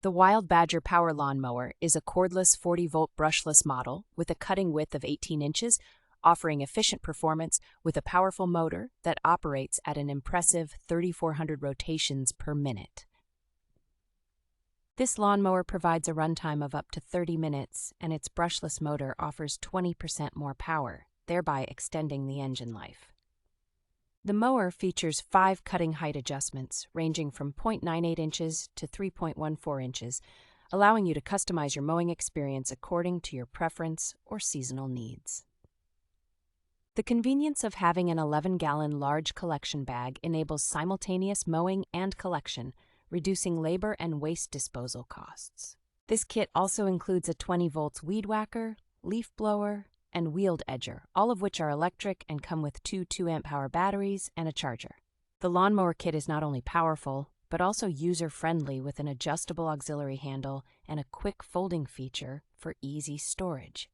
The Wild Badger Power Lawn Mower is a cordless 40-volt brushless model with a cutting width of 18 inches, offering efficient performance with a powerful motor that operates at an impressive 3,400 rotations per minute. This lawnmower provides a runtime of up to 30 minutes, and its brushless motor offers 20% more power, thereby extending the engine life. The mower features 5 cutting height adjustments, ranging from 0.98 inches to 3.14 inches, allowing you to customize your mowing experience according to your preference or seasonal needs. The convenience of having an 11-gallon large collection bag enables simultaneous mowing and collection, reducing labor and waste disposal costs. This kit also includes a 20-volt Weed Wacker, leaf blower, and wheeled edger, all of which are electric and come with 2 2-amp-hour batteries and a charger. The lawnmower kit is not only powerful, but also user-friendly with an adjustable auxiliary handle and a quick folding feature for easy storage.